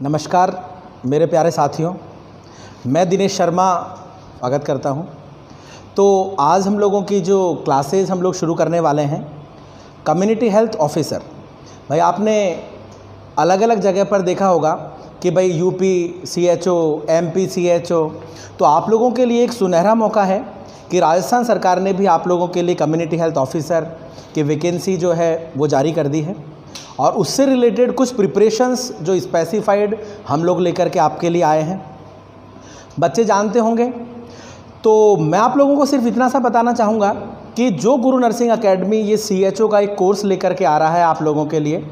नमस्कार मेरे प्यारे साथियों, मैं दिनेश शर्मा स्वागत करता हूं। तो आज हम लोगों की जो क्लासेस हम लोग शुरू करने वाले हैं, कम्युनिटी हेल्थ ऑफिसर। भाई आपने अलग अलग जगह पर देखा होगा कि भाई यूपी CHO, MP CHO, तो आप लोगों के लिए एक सुनहरा मौका है कि राजस्थान सरकार ने भी आप लोगों के लिए कम्युनिटी हेल्थ ऑफिसर की वैकेंसी जो है वो जारी कर दी है और उससे रिलेटेड कुछ प्रिपरेशंस जो स्पेसिफाइड हम लोग लेकर के आपके लिए आए हैं। बच्चे जानते होंगे, तो मैं आप लोगों को सिर्फ इतना सा बताना चाहूँगा कि जो गुरु नर्सिंग एकेडमी ये CHO का एक कोर्स लेकर के आ रहा है आप लोगों के लिए,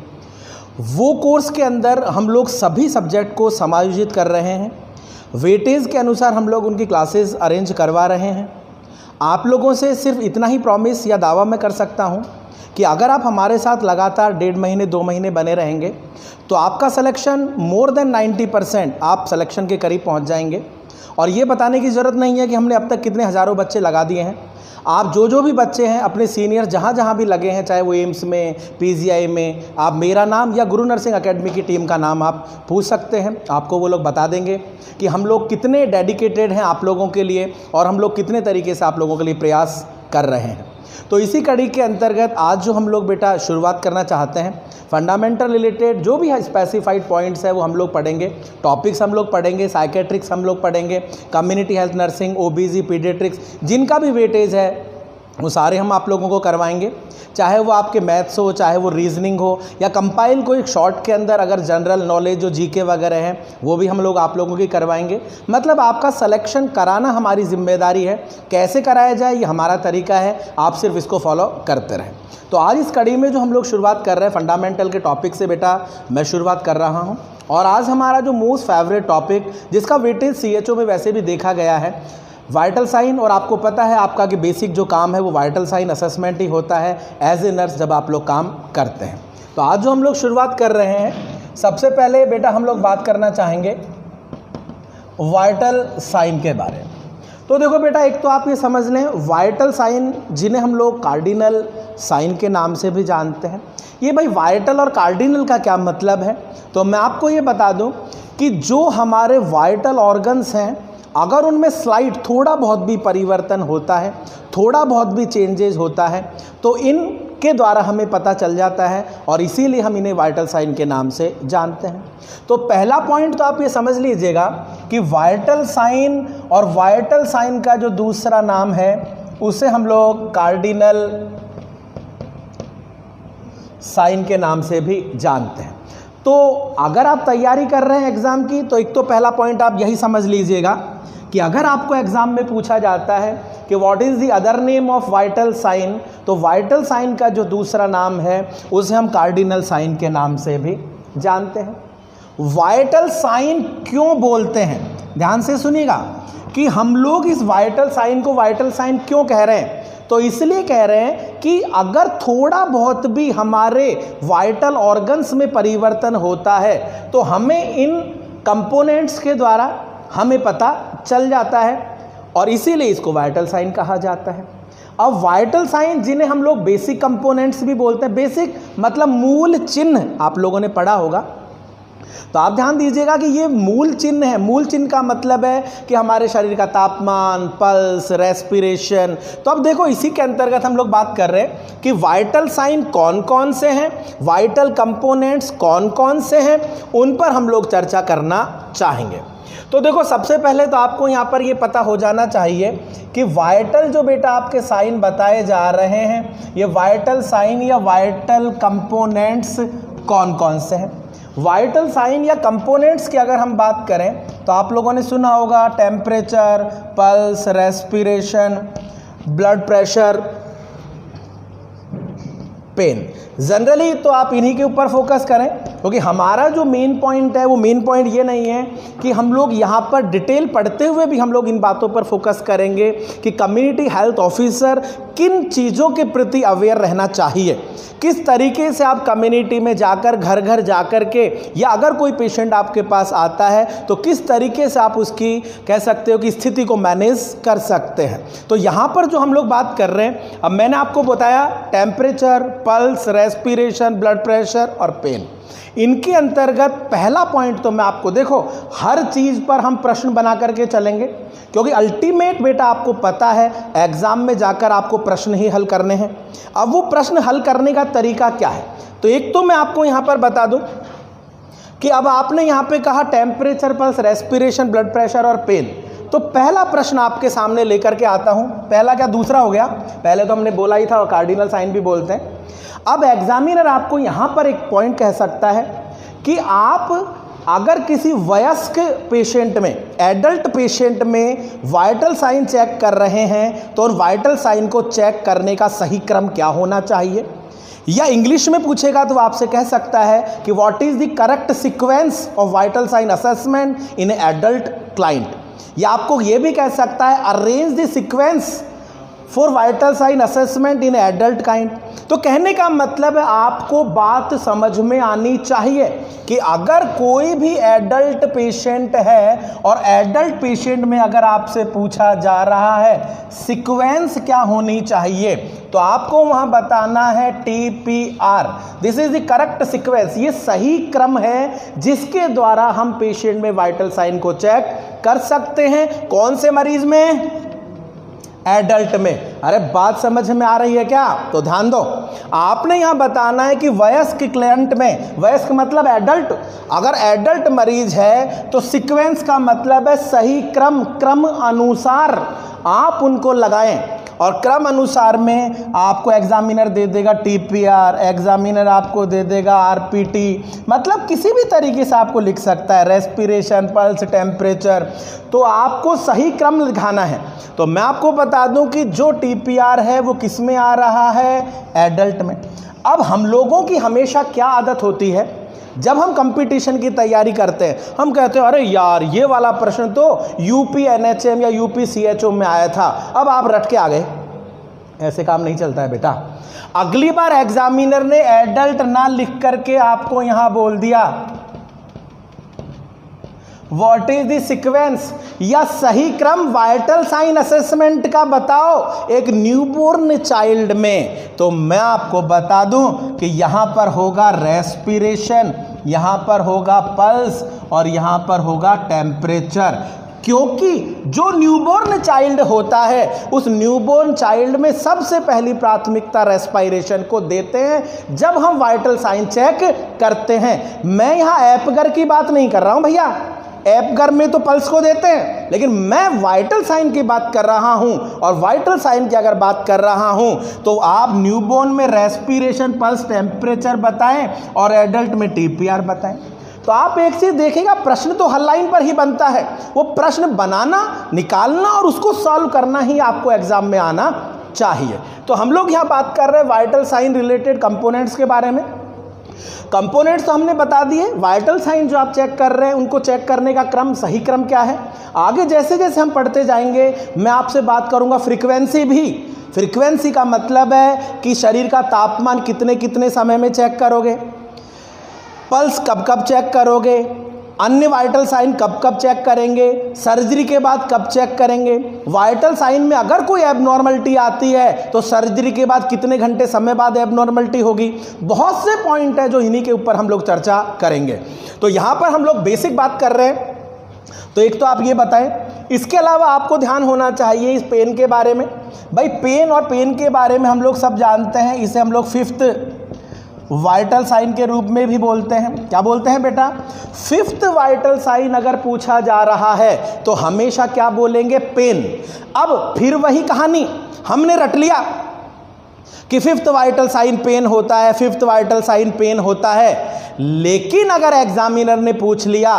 वो कोर्स के अंदर हम लोग सभी सब्जेक्ट को समायोजित कर रहे हैं। वेटेज के अनुसार हम लोग उनकी क्लासेस अरेंज करवा रहे हैं। आप लोगों से सिर्फ इतना ही प्रॉमिस या दावा मैं कर सकता हूँ कि अगर आप हमारे साथ लगातार 1.5 महीने 2 महीने बने रहेंगे तो आपका सिलेक्शन मोर देन 90% आप सिलेक्शन के करीब पहुंच जाएंगे। और ये बताने की ज़रूरत नहीं है कि हमने अब तक कितने हज़ारों बच्चे लगा दिए हैं। आप जो भी बच्चे हैं अपने सीनियर जहाँ भी लगे हैं, चाहे वो एम्स में, PGI में, आप मेरा नाम या गुरु नर्सिंग एकेडमी की टीम का नाम आप पूछ सकते हैं। आपको वो लोग बता देंगे कि हम लोग कितने डेडिकेटेड हैं आप लोगों के लिए और हम लोग कितने तरीके से आप लोगों के लिए प्रयास कर रहे हैं। तो इसी कड़ी के अंतर्गत आज जो हम लोग बेटा शुरुआत करना चाहते हैं, फंडामेंटल रिलेटेड जो भी है स्पेसिफाइड पॉइंट्स है वो हम लोग पढ़ेंगे। टॉपिक्स हम लोग पढ़ेंगे, साइकेट्रिक्स हम लोग पढ़ेंगे, community health nursing, OBG, paediatrics, जिनका भी वेटेज है वो सारे हम आप लोगों को करवाएंगे। चाहे वो आपके मैथ्स हो, चाहे वो रीजनिंग हो, या कंपाइल को एक शॉर्ट के अंदर अगर जनरल नॉलेज जो GK वगैरह है वो भी हम लोग आप लोगों की करवाएंगे। मतलब आपका सिलेक्शन कराना हमारी जिम्मेदारी है। कैसे कराया जाए ये हमारा तरीका है, आप सिर्फ इसको फॉलो करते रहें। तो आज इस कड़ी में जो हम लोग शुरुआत कर रहे हैं फंडामेंटल के टॉपिक से बेटा मैं शुरुआत कर रहा हूँ। और आज हमारा जो मोस्ट फेवरेट टॉपिक जिसका वेटेज CHO में वैसे भी देखा गया है, वाइटल साइन। और आपको पता है आपका कि बेसिक जो काम है वो वाइटल साइन असेसमेंट ही होता है एज ए नर्स जब आप लोग काम करते हैं। तो आज जो हम लोग शुरुआत कर रहे हैं, सबसे पहले बेटा हम लोग बात करना चाहेंगे वाइटल साइन के बारे में। तो देखो बेटा, एक तो आप ये समझ लें वाइटल साइन जिन्हें हम लोग कार्डिनल साइन के नाम से भी जानते हैं। ये भाई वाइटल और कार्डिनल का क्या मतलब है, तो मैं आपको ये बता दूं कि जो हमारे वाइटल ऑर्गन्स हैं अगर उनमें स्लाइड थोड़ा बहुत भी परिवर्तन होता है, थोड़ा बहुत भी चेंजेस होता है, तो इनके द्वारा हमें पता चल जाता है और इसीलिए हम इन्हें वाइटल साइन के नाम से जानते हैं। तो पहला पॉइंट तो आप ये समझ लीजिएगा कि वाइटल साइन और वाइटल साइन का जो दूसरा नाम है उसे हम लोग कार्डिनल साइन के नाम से भी जानते हैं। तो अगर आप तैयारी कर रहे हैं एग्ज़ाम की, तो एक तो पहला पॉइंट आप यही समझ लीजिएगा कि अगर आपको एग्ज़ाम में पूछा जाता है कि what is the other name of vital sign, तो वाइटल साइन का जो दूसरा नाम है उसे हम कार्डिनल साइन के नाम से भी जानते हैं। वाइटल साइन क्यों बोलते हैं, ध्यान से सुनिएगा कि हम लोग इस वाइटल साइन को वाइटल साइन क्यों कह रहे हैं। तो इसलिए कह रहे हैं कि अगर थोड़ा बहुत भी हमारे वाइटल ऑर्गन्स में परिवर्तन होता है तो हमें इन कंपोनेंट्स के द्वारा हमें पता चल जाता है और इसीलिए इसको वाइटल साइन कहा जाता है। अब वाइटल साइन जिन्हें हम लोग बेसिक कंपोनेंट्स भी बोलते हैं, बेसिक मतलब मूल चिन्ह आप लोगों ने पढ़ा होगा, तो आप ध्यान दीजिएगा कि ये मूल चिन्ह है। मूल चिन्ह का मतलब है कि हमारे शरीर का तापमान, पल्स, रेस्पिरेशन। तो अब देखो इसी के अंतर्गत हम लोग बात कर रहे हैं कि वाइटल साइन कौन कौन से हैं, वाइटल कंपोनेंट्स कौन कौन से हैं, उन पर हम लोग चर्चा करना चाहेंगे। तो देखो सबसे पहले तो आपको यहाँ पर ये पता हो जाना चाहिए कि वाइटल जो बेटा आपके साइन बताए जा रहे हैं, ये वाइटल साइन या वाइटल कंपोनेंट्स कौन कौन से हैं। वाइटल साइन या कंपोनेंट्स की अगर हम बात करें तो आप लोगों ने सुना होगा temperature, pulse, respiration, blood pressure, pain. Generally तो आप इन्हीं के ऊपर फोकस करें क्योंकि हमारा जो मेन पॉइंट है वो मेन पॉइंट ये नहीं है कि हम लोग यहाँ पर डिटेल पढ़ते हुए भी हम लोग इन बातों पर फोकस करेंगे कि कम्युनिटी हेल्थ ऑफिसर किन चीज़ों के प्रति अवेयर रहना चाहिए, किस तरीके से आप कम्युनिटी में जाकर घर घर जाकर के, या अगर कोई पेशेंट आपके पास आता है तो किस तरीके से आप उसकी कह सकते हो कि स्थिति को मैनेज कर सकते हैं। तो यहाँ पर जो हम लोग बात कर रहे हैं, अब मैंने आपको बताया temperature, pulse, respiration, blood pressure और पेन। इनके अंतर्गत पहला पॉइंट तो मैं आपको, देखो हर चीज़ पर हम प्रश्न बना करके चलेंगे, क्योंकि अल्टीमेट बेटा आपको पता है एग्ज़ाम में जाकर आपको प्रश्न ही हल करने हैं। अब वो प्रश्न हल करने का तरीका क्या है, तो एक तो मैं आपको यहाँ पर बता दूँ कि अब आपने यहाँ पे कहा temperature, pulse, respiration, blood pressure और पेन, तो पहला प्रश्न आपके सामने लेकर के आता हूँ। पहला क्या दूसरा हो गया, पहले तो हमने बोला ही था, कार्डिनल साइन भी बोलते हैं। अब एग्जामिनर आपको यहाँ पर एक पॉइंट कह सकता है कि आप अगर किसी वयस्क पेशेंट में, एडल्ट पेशेंट में वाइटल साइन चेक कर रहे हैं तो उन वाइटल साइन को चेक करने का सही क्रम क्या होना चाहिए, या इंग्लिश में पूछेगा तो आपसे कह सकता है कि what is the correct sequence of vital sign assessment in adult client, या आपको ये भी कह सकता है arrange the sequence for vital sign assessment in adult kind. तो कहने का मतलब है आपको बात समझ में आनी चाहिए कि अगर कोई भी एडल्ट पेशेंट है और एडल्ट पेशेंट में अगर आपसे पूछा जा रहा है सीक्वेंस क्या होनी चाहिए, तो आपको वहां बताना है TPR, this is the correct sequence, ये सही क्रम है जिसके द्वारा हम पेशेंट में वाइटल साइन को चेक कर सकते हैं। कौन से मरीज में, एडल्ट में। अरे बात समझ में आ रही है क्या, तो ध्यान दो, आपने यहां बताना है कि वयस्क क्लाइंट में, वयस्क मतलब एडल्ट, अगर एडल्ट मरीज है तो सीक्वेंस का मतलब है सही क्रम अनुसार आप उनको लगाएं, और क्रम अनुसार में आपको एग्जामिनर दे देगा TPR, एग्जामिनर आपको दे देगा RPT, मतलब किसी भी तरीके से आपको लिख सकता है, रेस्पिरेशन, पल्स, टेम्परेचर, तो आपको सही क्रम लिखाना है। तो मैं आपको बता दूं कि जो TPR है वो किस में आ रहा है, एडल्ट में। अब हम लोगों की हमेशा क्या आदत होती है, जब हम कंपटीशन की तैयारी करते हैं हम कहते हैं अरे यार ये वाला प्रश्न तो UP NHM या UP CHO में आया था, अब आप रट के आ गए। ऐसे काम नहीं चलता है बेटा। अगली बार एग्जामिनर ने एडल्ट ना लिख करके आपको यहां बोल दिया व्हाट इज द सीक्वेंस या सही क्रम वाइटल साइन असेसमेंट का बताओ एक न्यूबॉर्न चाइल्ड में, तो मैं आपको बता दूं कि यहां पर होगा रेस्पिरेशन, यहां पर होगा पल्स और यहां पर होगा टेम्परेचर, क्योंकि जो न्यूबॉर्न चाइल्ड होता है उस न्यूबॉर्न चाइल्ड में सबसे पहली प्राथमिकता रेस्पिरेशन को देते हैं जब हम वाइटल साइन चेक करते हैं। मैं यहां एपगर की बात नहीं कर रहा हूं भैया, एपगर में तो पल्स को देते हैं, लेकिन मैं वाइटल साइन की बात कर रहा हूं, और वाइटल साइन की अगर बात कर रहा हूं तो आप न्यूबॉर्न में रेस्पिरेशन, पल्स, टेम्परेचर बताएं और एडल्ट में TPR बताएं। तो आप एक चीज देखिएगा, प्रश्न तो हर लाइन पर ही बनता है, वो प्रश्न बनाना, निकालना और उसको सॉल्व करना ही आपको एग्जाम में आना चाहिए। तो हम लोग यहाँ बात कर रहे हैं वाइटल साइन रिलेटेड कंपोनेंट्स के बारे में। कंपोनेंट्स तो हमने बता दिए, वाइटल साइन जो आप चेक कर रहे हैं उनको चेक करने का क्रम, सही क्रम क्या है। आगे जैसे जैसे हम पढ़ते जाएंगे मैं आपसे बात करूंगा फ्रीक्वेंसी भी। फ्रीक्वेंसी का मतलब है कि शरीर का तापमान कितने कितने समय में चेक करोगे, पल्स कब कब चेक करोगे, अन्य वाइटल साइन कब कब चेक करेंगे, सर्जरी के बाद कब चेक करेंगे, वाइटल साइन में अगर कोई एबनॉर्मलिटी आती है तो सर्जरी के बाद कितने घंटे समय बाद एबनॉर्मलिटी होगी। बहुत से पॉइंट है जो इन्हीं के ऊपर हम लोग चर्चा करेंगे। तो यहाँ पर हम लोग बेसिक बात कर रहे हैं, तो एक तो आप ये बताएं, इसके अलावा आपको ध्यान होना चाहिए इस पेन के बारे में। भाई पेन और पेन के बारे में हम लोग सब जानते हैं, इसे हम लोग 5th वाइटल साइन के रूप में भी बोलते हैं। क्या बोलते हैं बेटा, 5th वाइटल साइन अगर पूछा जा रहा है तो हमेशा क्या बोलेंगे, पेन। अब फिर वही कहानी, हमने रट लिया कि 5th वाइटल साइन पेन होता है, 5th वाइटल साइन पेन होता है, लेकिन अगर एग्जामिनर ने पूछ लिया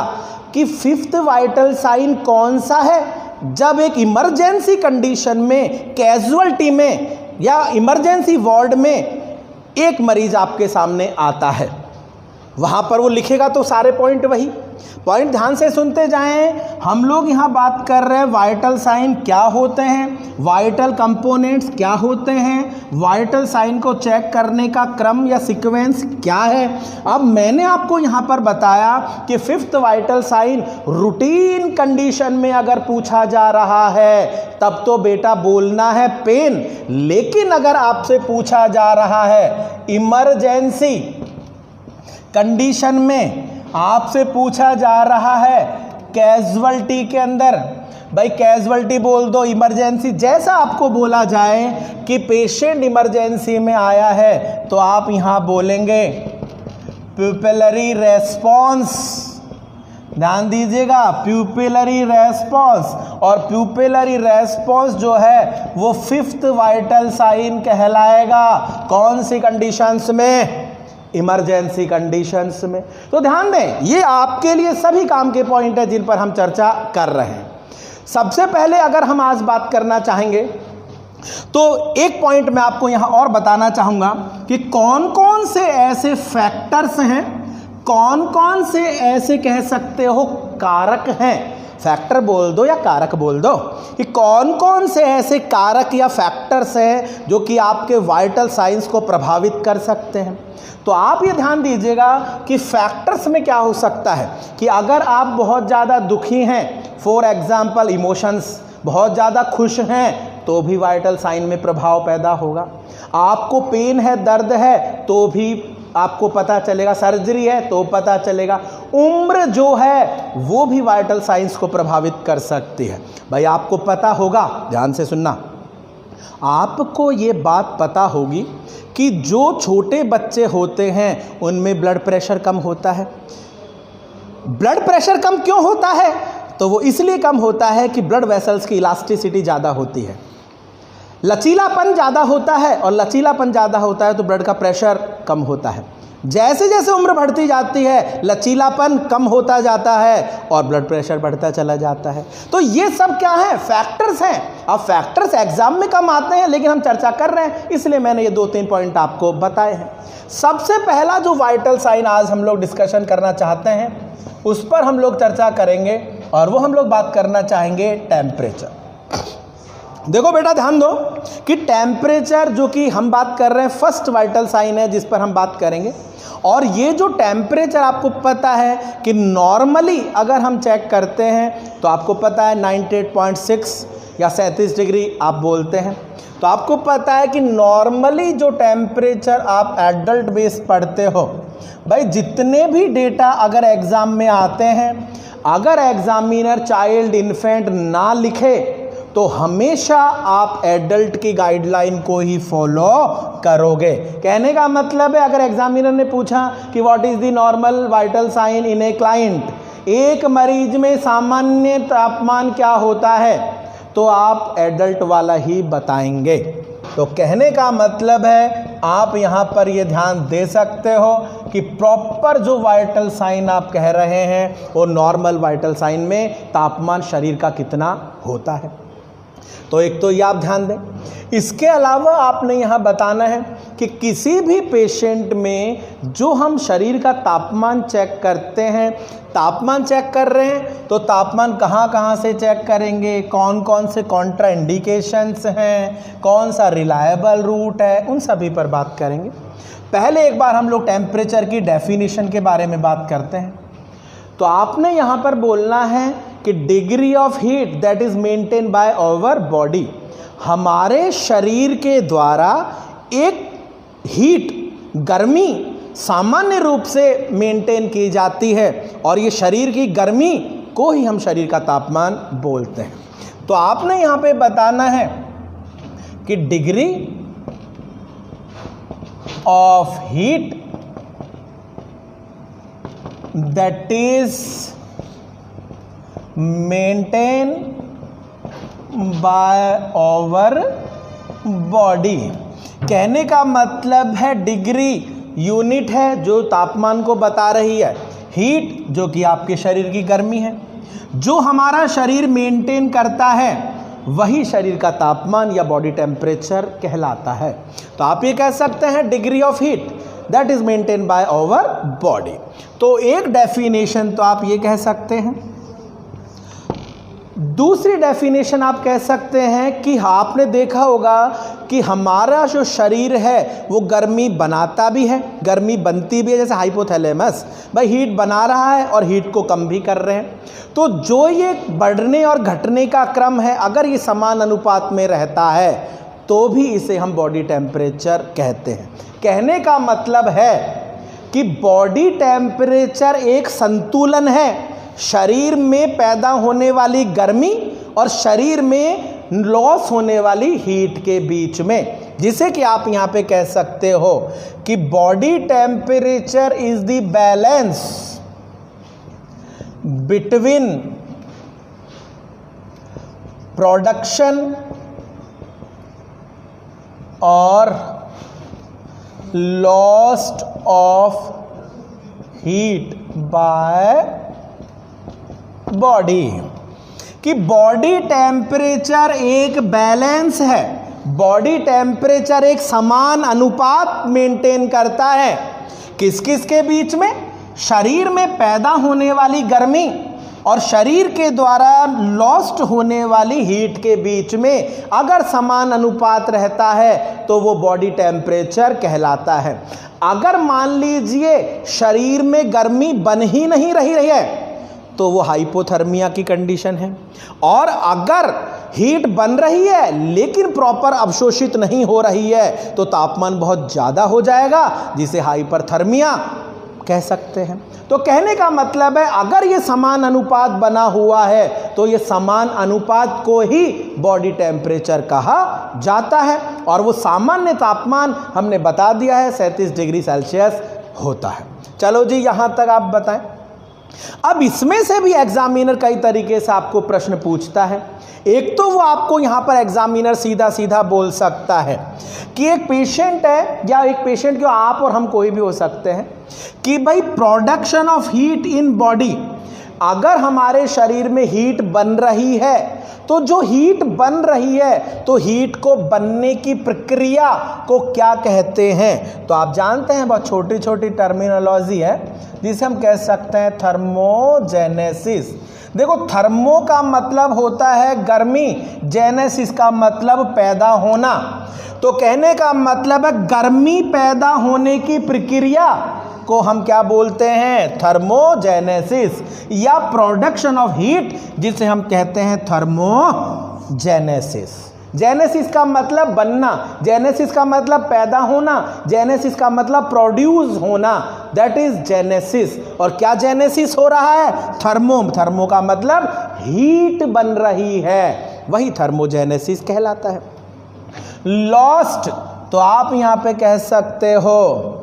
कि 5th वाइटल साइन कौन सा है, जब एक इमरजेंसी कंडीशन में, कैजुअल्टी में या इमरजेंसी वार्ड में एक मरीज आपके सामने आता है, वहां पर वो लिखेगा तो सारे पॉइंट वही पॉइंट ध्यान से सुनते जाएं। हम लोग यहाँ बात कर रहे हैं वाइटल साइन क्या होते हैं, वाइटल कंपोनेंट्स क्या होते हैं, वाइटल साइन को चेक करने का क्रम या सीक्वेंस क्या है। अब मैंने आपको यहाँ पर बताया कि fifth vital sign routine condition में अगर पूछा जा रहा है तब तो बेटा बोलना है पेन, लेकिन अगर आपसे पूछा जा रहा है इमरजेंसी कंडीशन में, आपसे पूछा जा रहा है कैजुअल्टी के अंदर, भाई कैजुअल्टी बोल दो, इमरजेंसी जैसा आपको बोला जाए कि पेशेंट इमरजेंसी में आया है तो आप यहां बोलेंगे प्यूपिलरी रेस्पॉन्स। ध्यान दीजिएगा, प्यूपिलरी रेस्पॉन्स, और प्यूपिलरी रेस्पॉन्स जो है वो फिफ्थ वाइटल साइन कहलाएगा। कौन सी कंडीशंस में? इमरजेंसी कंडीशंस में। तो ध्यान दें, ये आपके लिए सभी काम के पॉइंट है जिन पर हम चर्चा कर रहे हैं। सबसे पहले अगर हम आज बात करना चाहेंगे तो एक पॉइंट मैं आपको यहां और बताना चाहूंगा कि कौन कौन से ऐसे फैक्टर्स हैं, कौन कौन से ऐसे कह सकते हो कारक हैं, फैक्टर बोल दो या कारक बोल दो, कि कौन कौन से ऐसे कारक या फैक्टर्स हैं जो कि आपके वाइटल साइंस को प्रभावित कर सकते हैं। तो आप ये ध्यान दीजिएगा कि फैक्टर्स में क्या हो सकता है कि अगर आप बहुत ज़्यादा दुखी हैं, फॉर एग्जाम्पल इमोशंस, बहुत ज़्यादा खुश हैं तो भी वाइटल साइन में प्रभाव पैदा होगा। आपको पेन है, दर्द है तो भी आपको पता चलेगा, सर्जरी है तो पता चलेगा। उम्र जो है वो भी वाइटल साइंस को प्रभावित कर सकती है। भाई आपको पता होगा, ध्यान से सुनना, आपको ये बात पता होगी कि जो छोटे बच्चे होते हैं उनमें ब्लड प्रेशर कम होता है। ब्लड प्रेशर कम क्यों होता है? तो वो इसलिए कम होता है कि ब्लड वेसल्स की इलास्टिसिटी ज़्यादा होती है, लचीलापन ज़्यादा होता है, और लचीलापन ज़्यादा होता है तो ब्लड का प्रेशर कम होता है। जैसे जैसे उम्र बढ़ती जाती है लचीलापन कम होता जाता है और ब्लड प्रेशर बढ़ता चला जाता है। तो ये सब क्या है? फैक्टर्स हैं। अब फैक्टर्स एग्जाम में कम आते हैं लेकिन हम चर्चा कर रहे हैं इसलिए मैंने ये 2-3 पॉइंट आपको बताए हैं। सबसे पहला जो वाइटल साइन आज हम लोग डिस्कशन करना चाहते हैं उस पर हम लोग चर्चा करेंगे और वो हम लोग बात करना चाहेंगे टेम्परेचर। देखो बेटा ध्यान दो कि टेम्परेचर जो कि हम बात कर रहे हैं फर्स्ट वाइटल साइन है जिस पर हम बात करेंगे। और ये जो टेम्परेचर आपको पता है कि नॉर्मली अगर हम चेक करते हैं तो आपको पता है 98.6 या 37 डिग्री आप बोलते हैं। तो आपको पता है कि नॉर्मली जो टेम्परेचर आप एडल्ट बेस पढ़ते हो, भाई जितने भी डेटा अगर एग्ज़ाम में आते हैं, अगर एग्जामिनर चाइल्ड इन्फेंट ना लिखे तो हमेशा आप एडल्ट की गाइडलाइन को ही फॉलो करोगे। कहने का मतलब है अगर एग्जामिनर ने पूछा कि what is the normal vital sign in a client, एक मरीज में सामान्य तापमान क्या होता है, तो आप एडल्ट वाला ही बताएंगे। तो कहने का मतलब है आप यहाँ पर ये ध्यान दे सकते हो कि प्रॉपर जो वाइटल साइन आप कह रहे हैं वो नॉर्मल वाइटल साइन में तापमान शरीर का कितना होता है। तो एक तो ये आप ध्यान दें। इसके अलावा आपने यहाँ बताना है कि किसी भी पेशेंट में जो हम शरीर का तापमान चेक करते हैं, तापमान चेक कर रहे हैं तो तापमान कहाँ कहाँ से चेक करेंगे, कौन कौन से कॉन्ट्रा इंडिकेशंस हैं, कौन सा रिलायबल रूट है, उन सभी पर बात करेंगे। पहले एक बार हम लोग टेम्परेचर की डेफिनेशन के बारे में बात करते हैं। तो आपने यहाँ पर बोलना है कि degree of heat that is maintain by our body, हमारे शरीर के द्वारा एक हीट, गर्मी सामान्य रूप से मेंटेन की जाती है और ये शरीर की गर्मी को ही हम शरीर का तापमान बोलते हैं। तो आपने यहाँ पे बताना है कि degree of heat that is maintained by our body। कहने का मतलब है डिग्री यूनिट है जो तापमान को बता रही है, हीट जो कि आपके शरीर की गर्मी है, जो हमारा शरीर मेंटेन करता है वही शरीर का तापमान या बॉडी टेम्परेचर कहलाता है। तो आप ये कह सकते हैं degree of heat that is maintain by our body. तो एक डेफिनेशन तो आप ये कह सकते हैं। दूसरी डेफिनेशन आप कह सकते हैं कि आपने देखा होगा कि हमारा जो शरीर है वो गर्मी बनाता भी है, गर्मी बनती भी है, जैसे हाइपोथैलेमस भाई हीट बना रहा है और हीट को कम भी कर रहे हैं। तो जो ये बढ़ने और घटने का क्रम है, अगर ये समान अनुपात में रहता है तो भी इसे हम बॉडी टेम्परेचर कहते हैं। कहने का मतलब है कि बॉडी टेम्परेचर एक संतुलन है शरीर में पैदा होने वाली गर्मी और शरीर में लॉस होने वाली हीट के बीच में, जिसे कि आप यहां पे कह सकते हो कि body temperature is the balance between production और lost of heat by body. कि बॉडी टेम्परेचर एक बैलेंस है, बॉडी टेम्परेचर एक समान अनुपात मेंटेन करता है किस किस के बीच में, शरीर में पैदा होने वाली गर्मी और शरीर के द्वारा लॉस्ट होने वाली हीट के बीच में। अगर समान अनुपात रहता है तो वो बॉडी टेम्परेचर कहलाता है। अगर मान लीजिए शरीर में गर्मी बन ही नहीं रही है तो वो हाइपोथर्मिया की कंडीशन है, और अगर हीट बन रही है लेकिन प्रॉपर अवशोषित नहीं हो रही है तो तापमान बहुत ज़्यादा हो जाएगा, जिसे हाइपरथर्मिया कह सकते हैं। तो कहने का मतलब है अगर ये समान अनुपात बना हुआ है तो ये समान अनुपात को ही बॉडी टेम्परेचर कहा जाता है, और वो सामान्य तापमान हमने बता दिया है 37 डिग्री सेल्सियस होता है। चलो जी, यहाँ तक आप बताएं। अब इसमें से भी एग्जामिनर कई तरीके से आपको प्रश्न पूछता है। एक तो वो आपको यहाँ पर एग्जामिनर सीधा सीधा बोल सकता है कि एक पेशेंट है, या एक पेशेंट क्यों, आप और हम कोई भी हो सकते हैं, कि भाई production of heat in body, अगर हमारे शरीर में हीट बन रही है तो जो हीट बन रही है तो हीट को बनने की प्रक्रिया को क्या कहते हैं। तो आप जानते हैं बहुत छोटी छोटी टर्मिनोलॉजी है जिसे हम कह सकते हैं थर्मोजेनेसिस। देखो, थर्मो का मतलब होता है गर्मी, जेनेसिस का मतलब पैदा होना। तो कहने का मतलब है गर्मी पैदा होने की प्रक्रिया को हम क्या बोलते हैं, थर्मोजेनेसिस, या प्रोडक्शन ऑफ हीट जिसे हम कहते हैं थर्मोजेनेसिस। जेनेसिस का मतलब बनना, जेनेसिस का मतलब पैदा होना, जेनेसिस का मतलब प्रोड्यूस होना, दैट इज जेनेसिस। और क्या जेनेसिस हो रहा है, थर्मो का मतलब हीट बन रही है, वही थर्मोजेनेसिस कहलाता है। लॉस्ट, तो आप यहां पे कह सकते हो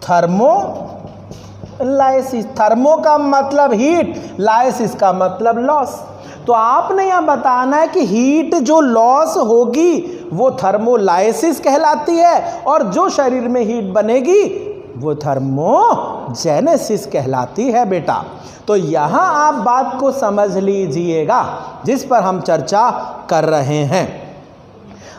थर्मोलाइसिस। थर्मो का मतलब हीट, लाइसिस का मतलब लॉस। तो आपने यह बताना है कि हीट जो लॉस होगी वो थर्मोलाइसिस कहलाती है, और जो शरीर में हीट बनेगी वो थर्मोजेनेसिस कहलाती है बेटा। तो यहाँ आप बात को समझ लीजिएगा जिस पर हम चर्चा कर रहे हैं।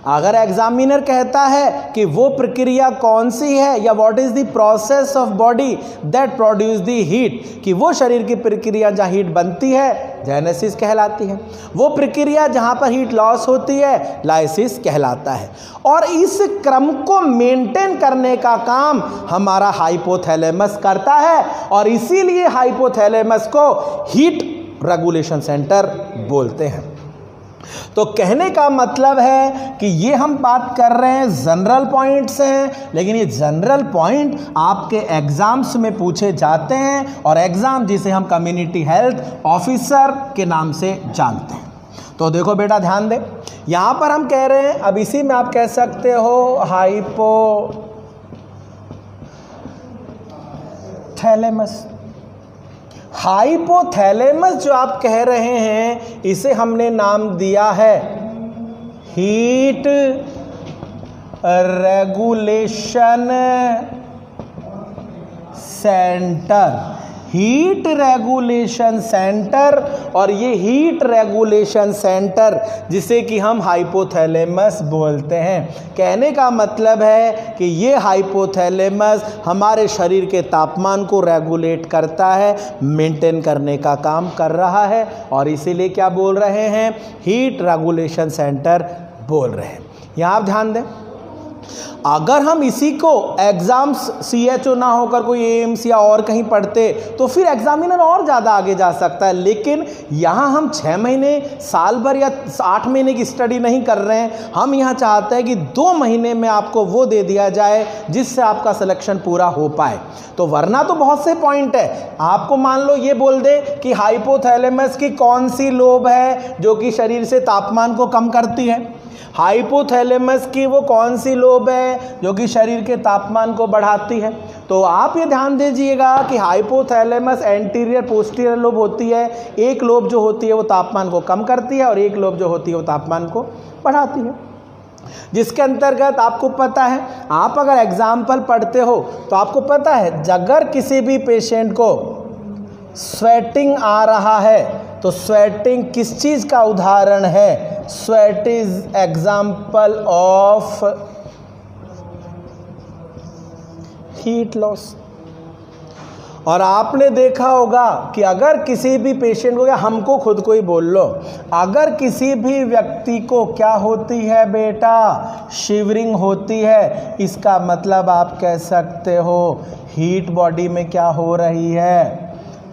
अगर एग्जामिनर कहता है कि वो प्रक्रिया कौन सी है, या what is the process of body that produce the heat, कि वो शरीर की प्रक्रिया जहाँ हीट बनती है जेनेसिस कहलाती है, वो प्रक्रिया जहाँ पर हीट लॉस होती है लाइसिस कहलाता है। और इस क्रम को मेंटेन करने का काम हमारा हाइपोथैलेमस करता है, और इसीलिए हाइपोथैलेमस को हीट रेगुलेशन सेंटर बोलते हैं। तो कहने का मतलब है कि ये हम बात कर रहे हैं जनरल पॉइंट्स हैं, लेकिन ये जनरल पॉइंट आपके एग्जाम्स में पूछे जाते हैं, और एग्जाम जिसे हम कम्युनिटी हेल्थ ऑफिसर के नाम से जानते हैं। तो देखो बेटा, ध्यान दे, यहां पर हम कह रहे हैं, अब इसी में आप कह सकते हो हाइपोथैलेमस। हाइपोथैलेमस जो आप कह रहे हैं इसे हमने नाम दिया है heat regulation centre. Heat regulation centre, और ये हीट रेगुलेशन सेंटर जिसे कि हम हाइपोथैलेमस बोलते हैं। कहने का मतलब है कि ये हाइपोथैलेमस हमारे शरीर के तापमान को रेगुलेट करता है, मेंटेन करने का काम कर रहा है, और इसीलिए क्या बोल रहे हैं, हीट रेगुलेशन सेंटर बोल रहे हैं। यहाँ आप ध्यान दें, अगर हम इसी को एग्जाम्स CHO ना होकर कोई एम्स या और कहीं पढ़ते तो फिर एग्जामिनर और ज़्यादा आगे जा सकता है, लेकिन यहाँ हम 6 महीने, साल भर या 8 महीने की स्टडी नहीं कर रहे हैं। हम यहाँ चाहते हैं कि 2 महीने में आपको वो दे दिया जाए जिससे आपका सिलेक्शन पूरा हो पाए। तो वरना तो बहुत से पॉइंट है, आपको मान लो ये बोल दे कि हाइपोथैलेमस की कौन सी लोब है जो कि शरीर से तापमान को कम करती है, हाइपोथैलेमस की वो कौन सी लोब है जो कि शरीर के तापमान को बढ़ाती है। तो आप ये ध्यान दीजिएगा कि हाइपोथैलेमस एंटीरियर पोस्टीरियर लोब होती है। एक लोब जो होती है वो तापमान को कम करती है और एक लोब जो होती है वो तापमान को बढ़ाती है, जिसके अंतर्गत आपको पता है, आप अगर एग्जाम्पल पढ़ते हो तो आपको पता है अगर किसी भी पेशेंट को स्वेटिंग आ रहा है तो स्वेटिंग किस चीज़ का उदाहरण है, sweat is example of heat loss. और आपने देखा होगा कि अगर किसी भी पेशेंट को, या हमको खुद को ही बोल लो, अगर किसी भी व्यक्ति को क्या होती है बेटा, शिवरिंग होती है, इसका मतलब आप कह सकते हो हीट बॉडी में क्या हो रही है,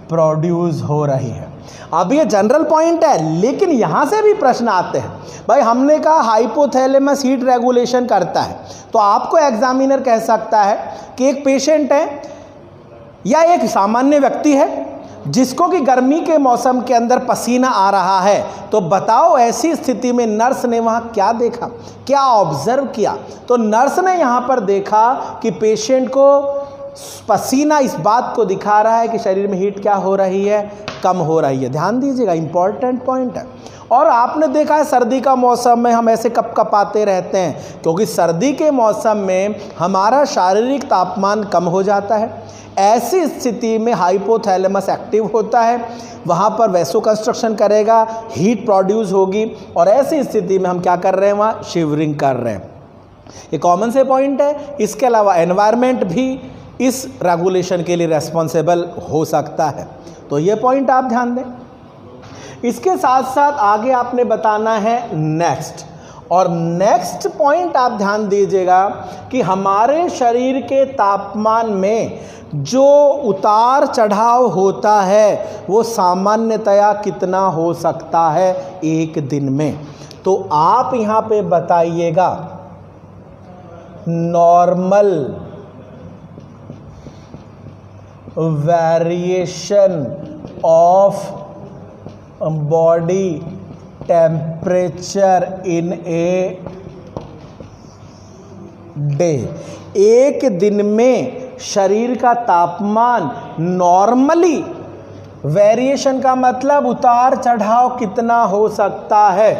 प्रोड्यूस हो रही है। अब ये जनरल पॉइंट है, लेकिन यहाँ से भी प्रश्न आते हैं। भाई हमने कहा हाइपोथैलेमस हीट रेगुलेशन करता है, तो आपको एग्जामिनर कह सकता है कि एक पेशेंट है या एक सामान्य व्यक्ति है जिसको कि गर्मी के मौसम के अंदर पसीना आ रहा है, तो बताओ ऐसी स्थिति में नर्स ने वहाँ क्या देखा, क्या ऑब्जर्व किया। तो नर्स ने यहाँ पर देखा कि पेशेंट को पसीना इस बात को दिखा रहा है कि शरीर में हीट क्या हो रही है, कम हो रही है। ध्यान दीजिएगा, इंपॉर्टेंट पॉइंट है। और आपने देखा है सर्दी का मौसम में हम ऐसे कपकपाते रहते हैं, क्योंकि सर्दी के मौसम में हमारा शारीरिक तापमान कम हो जाता है। ऐसी स्थिति में हाइपोथैलेमस एक्टिव होता है, वहाँ पर वैसो कंस्ट्रक्शन करेगा, हीट प्रोड्यूस होगी, और ऐसी स्थिति में हम क्या कर रहे हैं, वहाँ शिवरिंग कर रहे हैं। ये कॉमन से पॉइंट है। इसके अलावा एनवायरनमेंट भी इस रेगुलेशन के लिए रेस्पॉन्सिबल हो सकता है, तो ये पॉइंट आप ध्यान दें। इसके साथ साथ आगे आपने बताना है नेक्स्ट, और नेक्स्ट पॉइंट आप ध्यान दीजिएगा कि हमारे शरीर के तापमान में जो उतार चढ़ाव होता है वो सामान्यतया कितना हो सकता है एक दिन में। तो आप यहाँ पे बताइएगा normal variation of body temperature in a day. एक दिन में शरीर का तापमान नॉर्मली, वेरिएशन का मतलब उतार चढ़ाव कितना हो सकता है,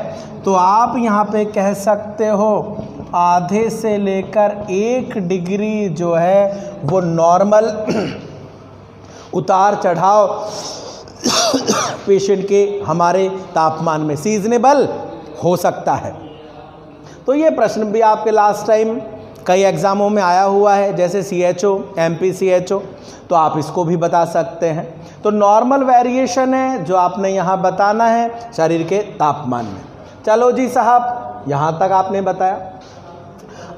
तो आप यहाँ पे कह सकते हो आधे से लेकर 1 डिग्री जो है वो नॉर्मल उतार चढ़ाव पेशेंट के हमारे तापमान में सीजनेबल हो सकता है। तो ये प्रश्न भी आपके लास्ट टाइम कई एग्ज़ामों में आया हुआ है, जैसे CHO, MP CHO, तो आप इसको भी बता सकते हैं। तो नॉर्मल वेरिएशन है जो आपने यहाँ बताना है शरीर के तापमान में। चलो जी साहब, यहाँ तक आपने बताया।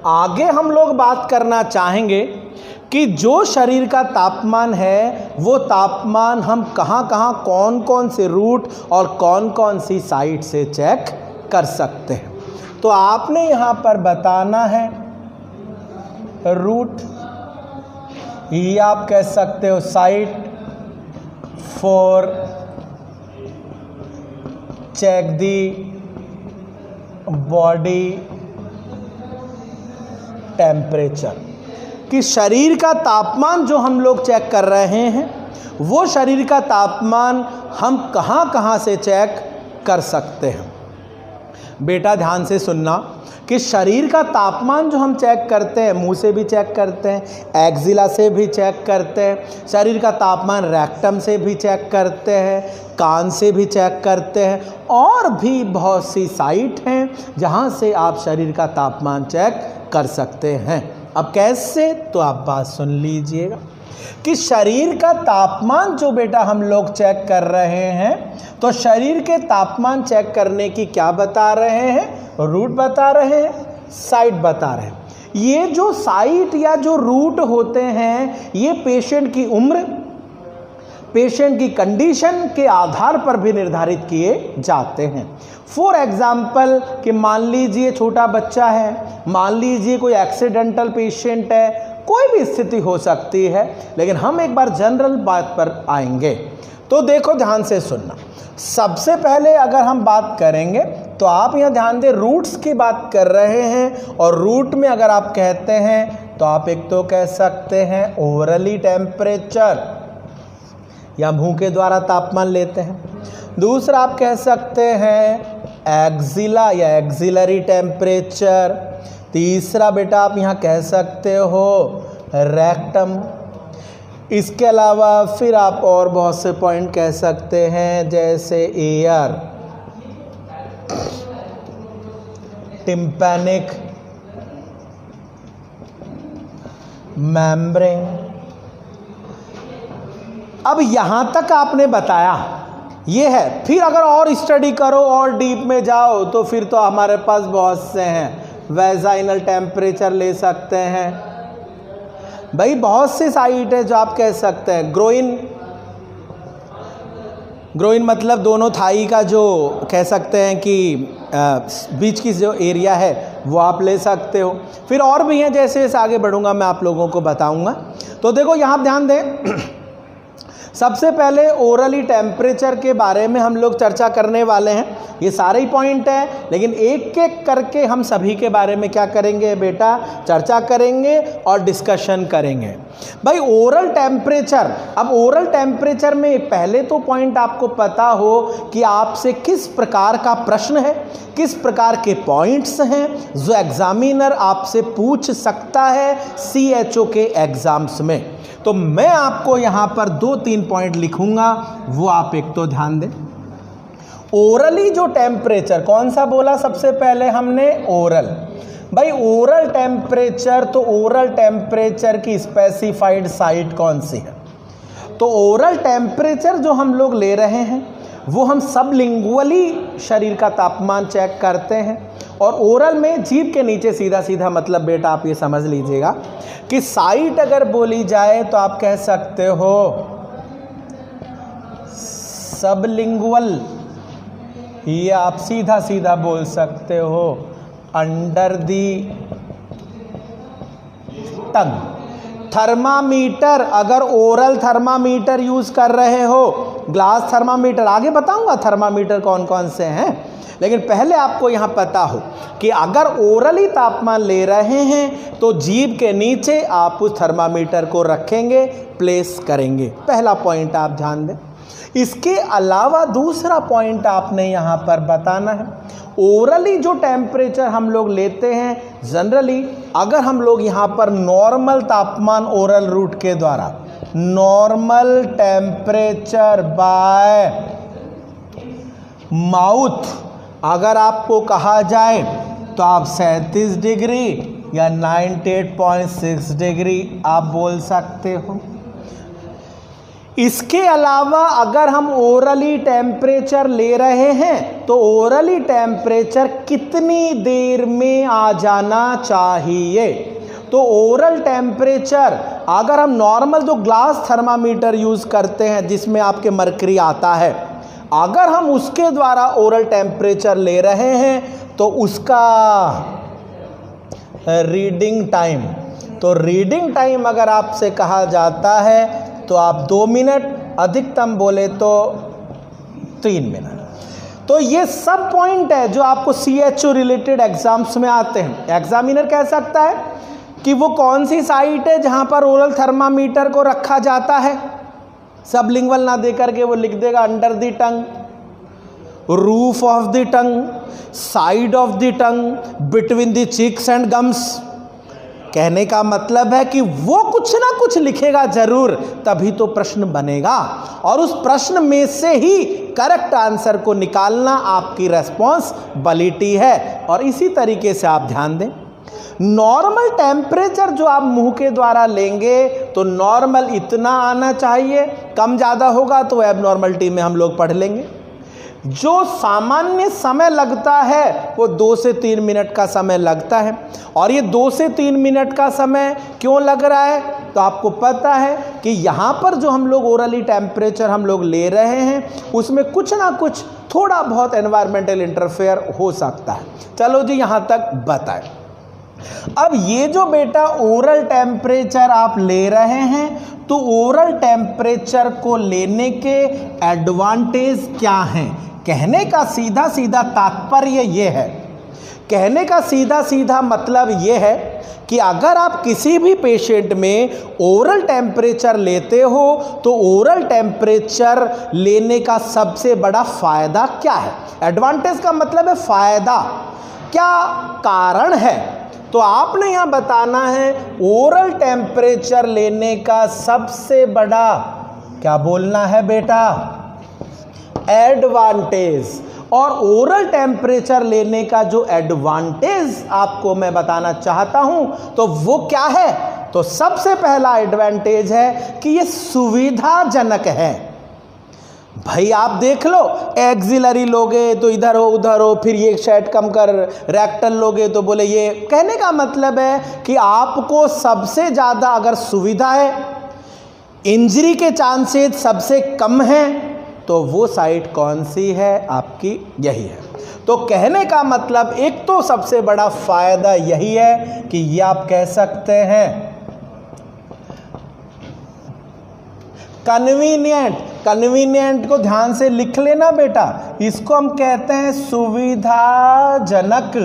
आगे हम लोग बात करना चाहेंगे कि जो शरीर का तापमान है वो तापमान हम कहाँ कहाँ, कौन कौन से रूट और कौन कौन सी साइट से चेक कर सकते हैं। तो आपने यहाँ पर बताना है रूट, ये आप कह सकते हो site for check the body temperature, कि शरीर का तापमान जो हम लोग चेक कर रहे हैं वो शरीर का तापमान हम कहाँ कहाँ से चेक कर सकते हैं। बेटा ध्यान से सुनना, कि शरीर का तापमान जो हम चेक करते हैं, मुंह से भी चेक करते हैं, एक्जिला से भी चेक करते हैं, शरीर का तापमान रेक्टम से भी चेक करते हैं, कान से भी चेक करते हैं, और भी बहुत सी साइट हैं जहां से आप शरीर का तापमान चेक कर सकते हैं। अब कैसे, तो आप बात सुन लीजिएगा कि शरीर का तापमान जो बेटा हम लोग चेक कर रहे हैं, तो शरीर के तापमान चेक करने की क्या बता रहे हैं, रूट बता रहे हैं, साइट बता रहे हैं। ये जो साइट या जो रूट होते हैं, ये पेशेंट की उम्र, पेशेंट की कंडीशन के आधार पर भी निर्धारित किए जाते हैं। फॉर एग्जाम्पल कि मान लीजिए छोटा बच्चा है, मान लीजिए कोई एक्सीडेंटल पेशेंट है, कोई भी स्थिति हो सकती है, लेकिन हम एक बार जनरल बात पर आएंगे। तो देखो ध्यान से सुनना। सबसे पहले अगर हम बात करेंगे तो आप यहाँ ध्यान दें, रूट्स की बात कर रहे हैं, और रूट में अगर आप कहते हैं तो आप एक तो कह सकते हैं ओरली टेम्परेचर, या मुंह के द्वारा तापमान लेते हैं। दूसरा आप कह सकते हैं एक्जिला या एक्जिलरी टेम्परेचर। तीसरा बेटा आप यहाँ कह सकते हो रेक्टम। इसके अलावा फिर आप और बहुत से पॉइंट कह सकते हैं, जैसे एयर, टिम्पैनिक, मेम्ब्रेन। अब यहां तक आपने बताया, ये है। फिर अगर और स्टडी करो और डीप में जाओ तो फिर तो हमारे पास बहुत से हैं। वेजाइनल टेम्परेचर ले सकते हैं भाई, बहुत सी साइट है जो आप कह सकते हैं। ग्रोइन, ग्रोइन मतलब दोनों थाई का जो कह सकते हैं कि बीच की जो एरिया है वो आप ले सकते हो। फिर और भी हैं, जैसे जैसे आगे बढ़ूंगा मैं आप लोगों को बताऊंगा। तो देखो यहाँ ध्यान दें, सबसे पहले ओरली टेम्परेचर के बारे में हम लोग चर्चा करने वाले हैं। ये सारे ही पॉइंट हैं, लेकिन एक एक करके हम सभी के बारे में क्या करेंगे बेटा, चर्चा करेंगे और डिस्कशन करेंगे। भाई ओरल टेम्परेचर, अब ओरल टेम्परेचर में पहले तो पॉइंट आपको पता हो कि आपसे किस प्रकार का प्रश्न है, किस प्रकार के पॉइंट्स हैं जो एग्जामिनर आपसे पूछ सकता है CHO के एग्जाम्स में। तो मैं आपको यहाँ पर 2-3 पॉइंट लिखूंगा, वो आप एक तो ध्यान दें। ओरली जो टेम्परेचर, कौन सा बोला सबसे पहले हमने, ओरल। भाई ओरल टेम्परेचर, तो ओरल टेम्परेचर की स्पेसिफाइड साइट कौन सी है? तो ओरल टेम्परेचर जो हम लोग ले रहे हैं वो हम सबलिंगुअली शरीर का तापमान चेक करते हैं, और ओरल में जीभ के नीचे सीधा सीधा मतलब बेटा आप ये समझ लीजिएगा कि साइट अगर बोली जाए तो आप कह सकते हो सबलिंगुअल, ये आप सीधा सीधा बोल सकते हो अंडर दी टंग। थर्मामीटर, अगर ओरल थर्मामीटर यूज कर रहे हो, ग्लास थर्मामीटर, आगे बताऊंगा थर्मामीटर कौन कौन से हैं, लेकिन पहले आपको यहां पता हो कि अगर ओरली तापमान ले रहे हैं तो जीभ के नीचे आप उस थर्मामीटर को रखेंगे, प्लेस करेंगे। पहला पॉइंट आप ध्यान दें। इसके अलावा दूसरा पॉइंट आपने यहाँ पर बताना है, ओरली जो टेम्परेचर हम लोग लेते हैं जनरली, अगर हम लोग यहाँ पर नॉर्मल तापमान ओरल रूट के द्वारा, नॉर्मल टेम्परेचर बाय माउथ अगर आपको कहा जाए तो आप 37 डिग्री या 98.6 डिग्री आप बोल सकते हो। इसके अलावा अगर हम ओरली टेम्परेचर ले रहे हैं तो ओरली टेम्परेचर कितनी देर में आ जाना चाहिए? तो ओरल टेम्परेचर अगर हम नॉर्मल जो ग्लास थर्मामीटर यूज़ करते हैं जिसमें आपके मरकरी आता है, अगर हम उसके द्वारा ओरल टेम्परेचर ले रहे हैं तो उसका रीडिंग टाइम, तो रीडिंग टाइम अगर आपसे कहा जाता है तो आप 2 मिनट, अधिकतम बोले तो 3 मिनट। तो ये सब पॉइंट है जो आपको CHO रिलेटेड एग्जाम्स में आते हैं। एग्जामिनर कह सकता है कि वो कौन सी साइट है जहां पर ओरल थर्मामीटर को रखा जाता है, सबलिंगुअल ना दे करके वो लिख देगा under the tongue. Roof of the tongue, side of the tongue, between the cheeks and gums. कहने का मतलब है कि वो कुछ ना कुछ लिखेगा जरूर, तभी तो प्रश्न बनेगा, और उस प्रश्न में से ही करेक्ट आंसर को निकालना आपकी रेस्पॉन्सिबिलिटी है। और इसी तरीके से आप ध्यान दें, नॉर्मल टेम्परेचर जो आप मुंह के द्वारा लेंगे तो नॉर्मल इतना आना चाहिए, कम ज़्यादा होगा तो एबनॉर्मलिटी में हम लोग पढ़ लेंगे। जो सामान्य समय लगता है वो 2 से 3 मिनट का समय लगता है। और ये 2 से 3 मिनट का समय क्यों लग रहा है, तो आपको पता है कि यहाँ पर जो हम लोग ओरली टेम्परेचर हम लोग ले रहे हैं उसमें कुछ ना कुछ थोड़ा बहुत एनवायरमेंटल इंटरफेयर हो सकता है। चलो जी, यहाँ तक बताएं। अब ये जो बेटा ओरल टेम्परेचर आप ले रहे हैं, तो ओरल टेम्परेचर को लेने के एडवांटेज क्या हैं? कहने का सीधा सीधा तात्पर्य ये है, कहने का सीधा सीधा मतलब ये है कि अगर आप किसी भी पेशेंट में ओरल टेम्परेचर लेते हो तो ओरल टेम्परेचर लेने का सबसे बड़ा फ़ायदा क्या है? एडवांटेज का मतलब है फ़ायदा, क्या कारण है? तो आपने यहाँ बताना है ओरल टेम्परेचर लेने का सबसे बड़ा, क्या बोलना है बेटा? एडवांटेज। और ओरल टेम्परेचर लेने का जो एडवांटेज आपको मैं बताना चाहता हूं तो वो क्या है? तो सबसे पहला एडवांटेज है कि ये सुविधाजनक है। भाई आप देख लो, एक्सिलरी लोगे तो इधर हो उधर हो, फिर ये शायद कम कर, रेक्टल लोगे तो बोले ये। कहने का मतलब है कि आपको सबसे ज़्यादा अगर सुविधा है, इंजरी के चांसेस सबसे कम हैं, तो वो साइट कौन सी है? आपकी यही है। तो कहने का मतलब एक तो सबसे बड़ा फायदा यही है कि ये आप कह सकते हैं कन्वीनियंट। कन्वीनियंट को ध्यान से लिख लेना बेटा, इसको हम कहते हैं सुविधाजनक।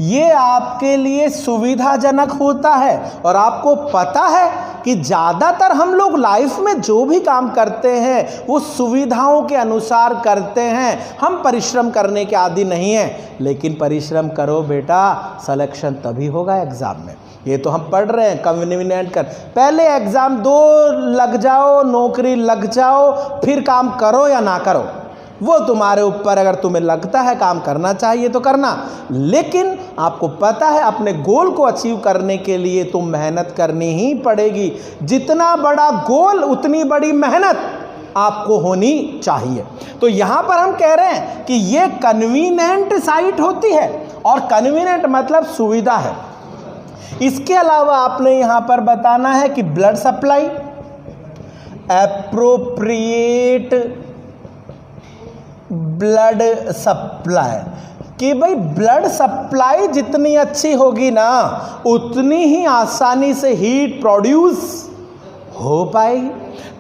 ये आपके लिए सुविधाजनक होता है। और आपको पता है कि ज़्यादातर हम लोग लाइफ में जो भी काम करते हैं वो सुविधाओं के अनुसार करते हैं। हम परिश्रम करने के आदी नहीं हैं, लेकिन परिश्रम करो बेटा, सिलेक्शन तभी होगा एग्ज़ाम में। ये तो हम पढ़ रहे हैं कन्वीनियंट कर, पहले एग्ज़ाम दो, लग जाओ, नौकरी लग जाओ, फिर काम करो या ना करो, वो तुम्हारे ऊपर। अगर तुम्हें लगता है काम करना चाहिए तो करना, लेकिन आपको पता है अपने गोल को अचीव करने के लिए तो मेहनत करनी ही पड़ेगी। जितना बड़ा गोल उतनी बड़ी मेहनत आपको होनी चाहिए। तो यहाँ पर हम कह रहे हैं कि ये कन्वीनियंट साइट होती है, और कन्वीनियंट मतलब सुविधा है। इसके अलावा आपने यहाँ पर बताना है कि blood supply, appropriate blood supply, कि भाई ब्लड सप्लाई जितनी अच्छी होगी ना उतनी ही आसानी से हीट प्रोड्यूस हो पाएगी।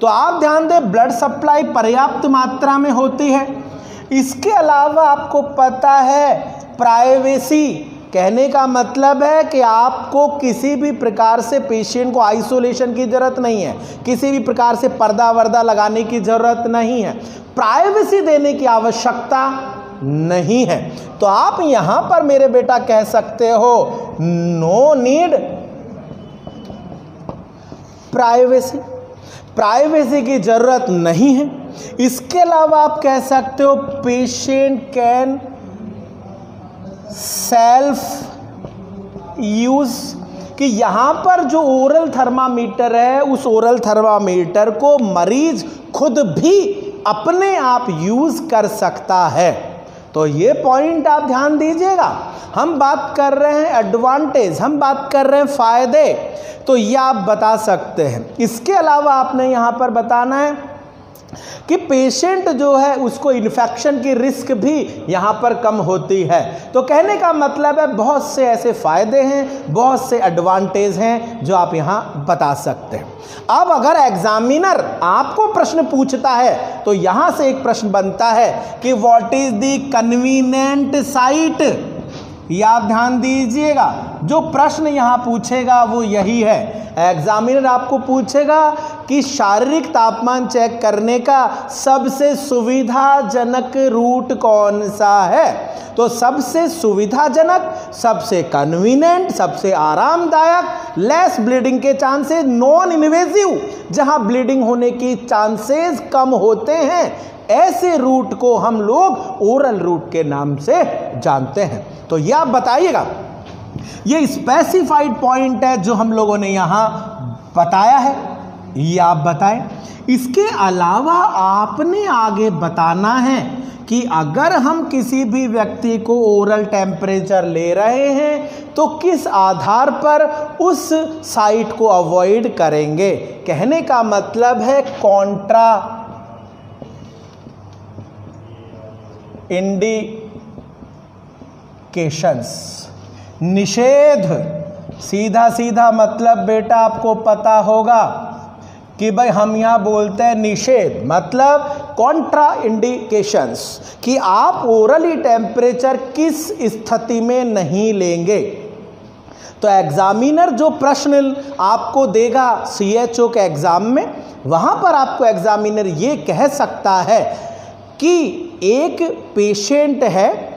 तो आप ध्यान दें, ब्लड सप्लाई पर्याप्त मात्रा में होती है। इसके अलावा आपको पता है प्राइवेसी, कहने का मतलब है कि आपको किसी भी प्रकार से पेशेंट को आइसोलेशन की ज़रूरत नहीं है, किसी भी प्रकार से पर्दा वर्दा लगाने की ज़रूरत नहीं है, प्राइवेसी देने की आवश्यकता नहीं है। तो आप यहाँ पर मेरे बेटा कह सकते हो नो नीड प्राइवेसी, प्राइवेसी की ज़रूरत नहीं है। इसके अलावा आप कह सकते हो पेशेंट कैन सेल्फ यूज़, कि यहाँ पर जो ओरल थर्मामीटर है उस ओरल थर्मामीटर को मरीज खुद भी अपने आप यूज़ कर सकता है। तो ये पॉइंट आप ध्यान दीजिएगा। हम बात कर रहे हैं एडवांटेज, हम बात कर रहे हैं फ़ायदे, तो ये आप बता सकते हैं। इसके अलावा आपने यहाँ पर बताना है कि पेशेंट जो है उसको इन्फेक्शन की रिस्क भी यहाँ पर कम होती है। तो कहने का मतलब है बहुत से ऐसे फ़ायदे हैं, बहुत से एडवांटेज हैं जो आप यहाँ बता सकते हैं। अब अगर एग्जामिनर आपको प्रश्न पूछता है तो यहाँ से एक प्रश्न बनता है कि what is the convenient site. ये आप ध्यान दीजिएगा, जो प्रश्न यहाँ पूछेगा वो यही है। एग्जामिनर आपको पूछेगा कि शारीरिक तापमान चेक करने का सबसे सुविधाजनक रूट कौन सा है। तो सबसे सुविधाजनक, सबसे कन्वीनियंट, सबसे आरामदायक, लेस ब्लीडिंग के चांसेस, नॉन इन्वेजिव, जहां ब्लीडिंग होने की चांसेस कम होते हैं, ऐसे रूट को हम लोग ओरल रूट के नाम से जानते हैं। तो यह आप बताइएगा, ये स्पेसिफाइड पॉइंट है जो हम लोगों ने यहां बताया है, ये आप बताएं। इसके अलावा आपने आगे बताना है कि अगर हम किसी भी व्यक्ति को ओरल टेम्परेचर ले रहे हैं तो किस आधार पर उस साइट को अवॉइड करेंगे। कहने का मतलब है कॉन्ट्रा इंडिकेशंस, निषेध। सीधा सीधा मतलब बेटा आपको पता होगा कि भाई हम यहाँ बोलते हैं निषेध, मतलब कॉन्ट्रा इंडिकेशंस, कि आप ओरली टेम्परेचर किस स्थिति में नहीं लेंगे। तो एग्जामिनर जो प्रश्न आपको देगा CHO के एग्जाम में, वहाँ पर आपको एग्जामिनर ये कह सकता है कि एक पेशेंट है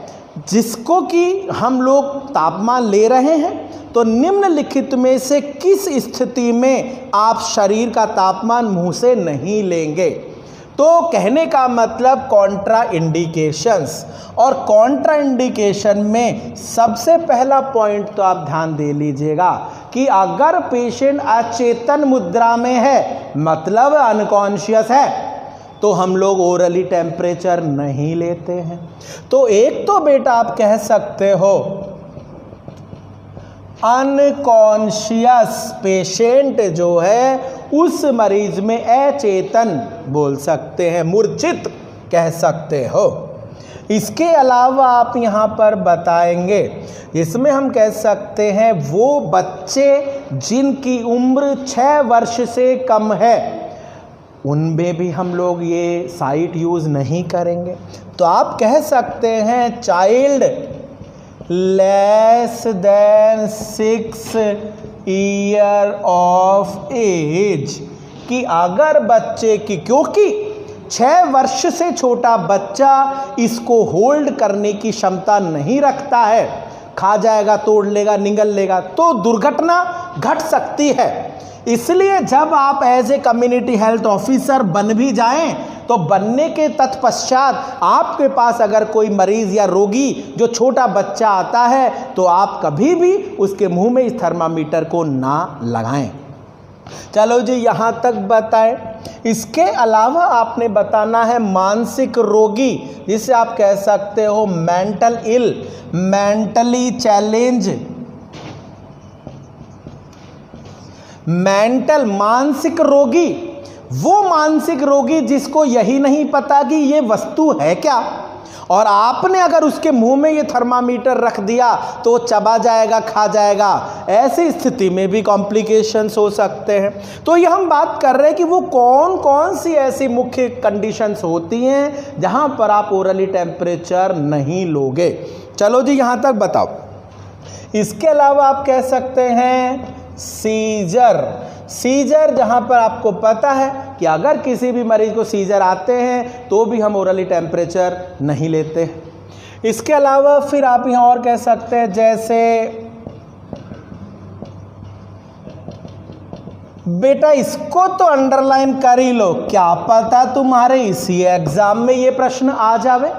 जिसको कि हम लोग तापमान ले रहे हैं, तो निम्नलिखित में से किस स्थिति में आप शरीर का तापमान मुंह से नहीं लेंगे। तो कहने का मतलब कॉन्ट्रा इंडिकेशंस, और कॉन्ट्रा इंडिकेशन में सबसे पहला पॉइंट तो आप ध्यान दे लीजिएगा कि अगर पेशेंट अचेतन मुद्रा में है, मतलब अनकॉन्शियस है, तो हम लोग ओरली टेम्परेचर नहीं लेते हैं। तो एक तो बेटा आप कह सकते हो अनकॉन्शियस पेशेंट जो है उस मरीज में अचेतन बोल सकते हैं, मूर्छित कह सकते हो। इसके अलावा आप यहाँ पर बताएंगे, इसमें हम कह सकते हैं वो बच्चे जिनकी उम्र 6 वर्ष से कम है, उनमें भी हम लोग ये साइट यूज़ नहीं करेंगे। तो आप कह सकते हैं child less than 6 year of age, कि अगर बच्चे की, क्योंकि 6 वर्ष से छोटा बच्चा इसको होल्ड करने की क्षमता नहीं रखता है, खा जाएगा, तोड़ लेगा, निगल लेगा, तो दुर्घटना घट सकती है। इसलिए जब आप as a community health officer बन भी जाएं, तो बनने के तत्पश्चात आपके पास अगर कोई मरीज या रोगी जो छोटा बच्चा आता है, तो आप कभी भी उसके मुंह में इस थर्मामीटर को ना लगाएं। चलो जी, यहाँ तक बताएं। इसके अलावा आपने बताना है मानसिक रोगी, जिसे आप कह सकते हो मेंटल इल, मेंटली चैलेंज, मेंटल मानसिक रोगी, वो मानसिक रोगी जिसको यही नहीं पता कि ये वस्तु है क्या, और आपने अगर उसके मुंह में ये थर्मामीटर रख दिया तो चबा जाएगा, खा जाएगा। ऐसी स्थिति में भी कॉम्प्लिकेशंस हो सकते हैं। तो ये हम बात कर रहे हैं कि वो कौन कौन सी ऐसी मुख्य कंडीशंस होती हैं जहां पर आप ओरली टेम्परेचर नहीं लोगे। चलो जी, यहाँ तक बताओ। इसके अलावा आप कह सकते हैं सीजर, सीजर जहां पर आपको पता है कि अगर किसी भी मरीज को सीजर आते हैं तो भी हम ओरली टेम्परेचर नहीं लेते। इसके अलावा फिर आप यहां और कह सकते हैं, जैसे बेटा इसको तो अंडरलाइन कर ही लो, क्या पता तुम्हारे इसी एग्जाम में ये प्रश्न आ जावे।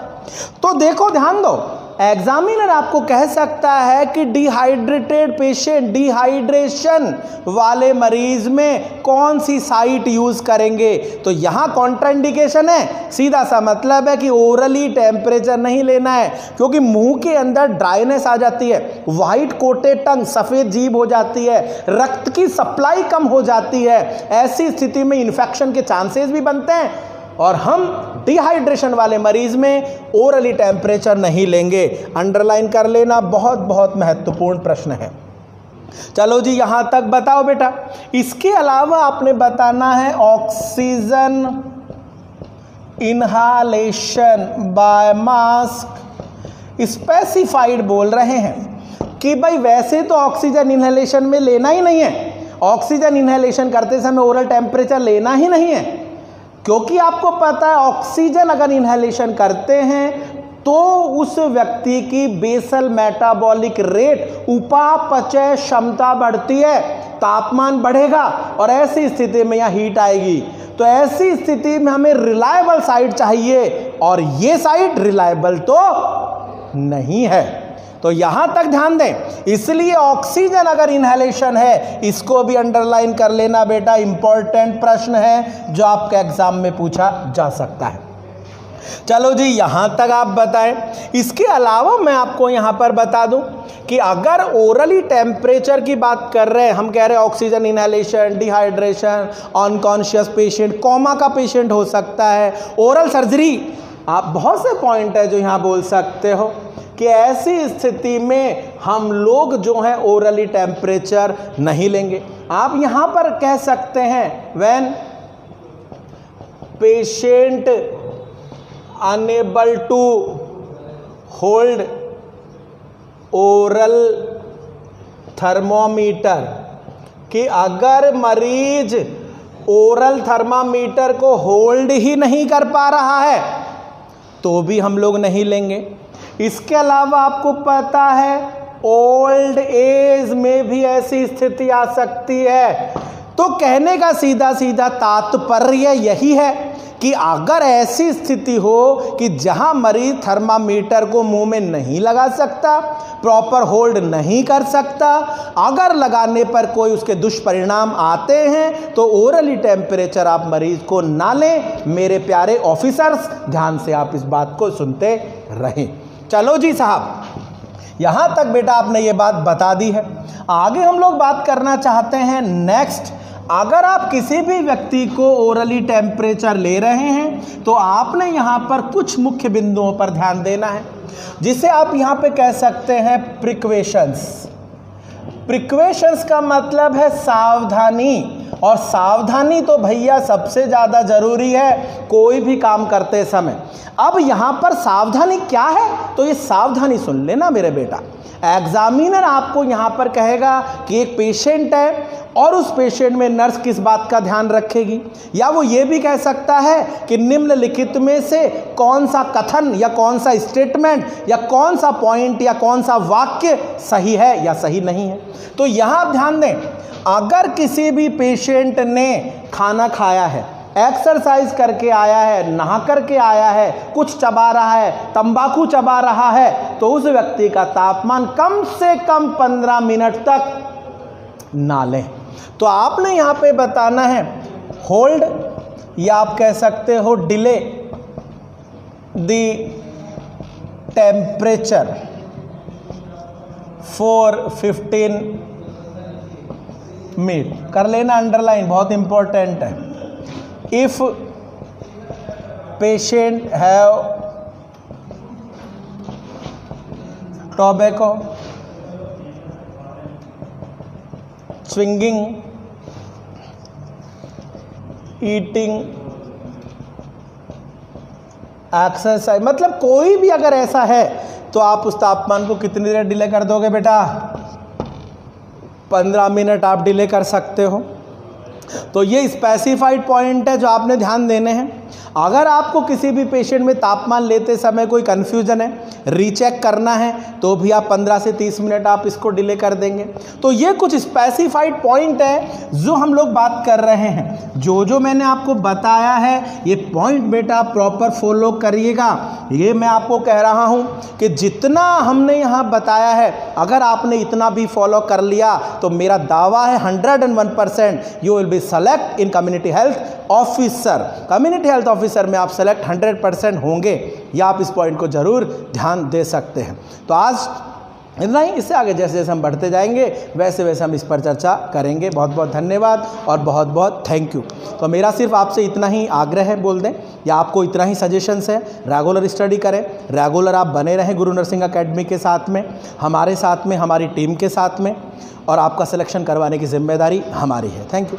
तो देखो, ध्यान दो, एग्जामिनर आपको कह सकता है कि डिहाइड्रेटेड पेशेंट, डिहाइड्रेशन वाले मरीज में कौन सी साइट यूज करेंगे। तो यहां कॉन्ट्राइंडिकेशन है, सीधा सा मतलब है कि ओरली टेम्परेचर नहीं लेना है, क्योंकि मुंह के अंदर ड्राइनेस आ जाती है, वाइट कोटेड टंग, सफेद जीभ हो जाती है, रक्त की सप्लाई कम हो जाती है। ऐसी स्थिति में इन्फेक्शन के चांसेस भी बनते हैं, और हम डिहाइड्रेशन वाले मरीज में ओरली टेम्परेचर नहीं लेंगे। अंडरलाइन कर लेना, बहुत बहुत महत्वपूर्ण प्रश्न है। चलो जी, यहां तक बताओ बेटा। इसके अलावा आपने बताना है ऑक्सीजन इनहालेशन बाय मास्क। स्पेसिफाइड बोल रहे हैं कि भाई वैसे तो ऑक्सीजन इनहेलेशन में लेना ही नहीं है, ऑक्सीजन इनहेलेशन करते समय ओरल टेम्परेचर लेना ही नहीं है, क्योंकि आपको पता है ऑक्सीजन अगर इनहेलेशन करते हैं तो उस व्यक्ति की बेसल मेटाबॉलिक रेट, उपापचय क्षमता बढ़ती है, तापमान बढ़ेगा और ऐसी स्थिति में यहाँ हीट आएगी। तो ऐसी स्थिति में हमें रिलायबल साइट चाहिए और ये साइट रिलायबल तो नहीं है। तो यहां तक ध्यान दें, इसलिए ऑक्सीजन अगर इनहेलेशन है, इसको भी अंडरलाइन कर लेना बेटा, इंपॉर्टेंट प्रश्न है जो आपके एग्जाम में पूछा जा सकता है। चलो जी, यहां तक आप बताएं। इसके अलावा मैं आपको यहां पर बता दूं कि अगर ओरली टेम्परेचर की बात कर रहे हैं, हम कह रहे हैं oxygen inhalation, dehydration, unconscious patient, coma का पेशेंट हो सकता है, ओरल सर्जरी, आप बहुत से पॉइंट है जो यहां बोल सकते हो कि ऐसी स्थिति में हम लोग जो है ओरली टेम्परेचर नहीं लेंगे। आप यहां पर कह सकते हैं when patient unable to hold oral thermometer, कि अगर मरीज ओरल थर्मामीटर को होल्ड ही नहीं कर पा रहा है तो भी हम लोग नहीं लेंगे। इसके अलावा आपको पता है ओल्ड एज में भी ऐसी स्थिति आ सकती है। तो कहने का सीधा सीधा तात्पर्य यही है कि अगर ऐसी स्थिति हो कि जहां मरीज थर्मामीटर को मुंह में नहीं लगा सकता, प्रॉपर होल्ड नहीं कर सकता, अगर लगाने पर कोई उसके दुष्परिणाम आते हैं तो ओरली टेम्परेचर आप मरीज को ना लें। मेरे प्यारे ऑफिसर्स, ध्यान से आप इस बात को सुनते रहें। चलो जी साहब, यहां तक बेटा आपने ये बात बता दी है। आगे हम लोग बात करना चाहते हैं नेक्स्ट। अगर आप किसी भी व्यक्ति को ओरली टेम्परेचर ले रहे हैं तो आपने यहां पर कुछ मुख्य बिंदुओं पर ध्यान देना है, जिसे आप यहां पे कह सकते हैं प्रिकॉशंस। प्रिकॉशंस का मतलब है सावधानी, और सावधानी तो भैया सबसे ज़्यादा ज़रूरी है कोई भी काम करते समय। अब यहाँ पर सावधानी क्या है, तो ये सावधानी सुन लेना मेरे बेटा। एग्जामिनर आपको यहाँ पर कहेगा कि एक पेशेंट है और उस पेशेंट में नर्स किस बात का ध्यान रखेगी, या वो ये भी कह सकता है कि निम्नलिखित में से कौन सा कथन या कौन सा स्टेटमेंट या कौन सा पॉइंट या कौन सा वाक्य सही है या सही नहीं है। तो यहाँ आप ध्यान दें, अगर किसी भी पेशेंट ने खाना खाया है, एक्सरसाइज करके आया है, नहा करके आया है, कुछ चबा रहा है, तंबाकू चबा रहा है, तो उस व्यक्ति का तापमान कम से कम 15 मिनट तक ना लें। तो आपने यहाँ पे बताना है होल्ड, या आप कह सकते हो delay the temperature for 15 minute. कर लेना अंडरलाइन, बहुत इंपॉर्टेंट है। If patient have tobacco, swinging, eating, exercise, मतलब कोई भी अगर ऐसा है तो आप उस तापमान को कितनी देर डिले कर दोगे बेटा? 15 मिनट आप डिले कर सकते हो। तो ये स्पेसिफाइड पॉइंट है जो आपने ध्यान देने हैं। अगर आपको किसी भी पेशेंट में तापमान लेते समय कोई कन्फ्यूजन है, रीचेक करना है, तो भी आप 15 से 30 मिनट आप इसको डिले कर देंगे। तो ये कुछ स्पेसिफाइड पॉइंट है जो हम लोग बात कर रहे हैं। जो जो मैंने आपको बताया है ये पॉइंट बेटा प्रॉपर फॉलो करिएगा। ये मैं आपको कह रहा हूँ कि जितना हमने यहाँ बताया है, अगर आपने इतना भी फॉलो कर लिया तो मेरा दावा है 101% you will be select in community health officer. Community health officer में आप सेलेक्ट 100% होंगे, या आप इस पॉइंट को जरूर ध्यान दे सकते हैं। तो आज इतना ही, इससे आगे जैसे जैसे हम बढ़ते जाएंगे वैसे वैसे हम इस पर चर्चा करेंगे। बहुत बहुत धन्यवाद और बहुत बहुत थैंक यू। तो मेरा सिर्फ आपसे इतना ही आग्रह है, बोल दें, या आपको इतना ही सजेशंस है, रेगुलर स्टडी करें, रेगुलर आप बने रहें गुरु नरसिंह अकेडमी के साथ में, हमारे साथ में, हमारी टीम के साथ में, और आपका सिलेक्शन करवाने की जिम्मेदारी हमारी है। Thank you.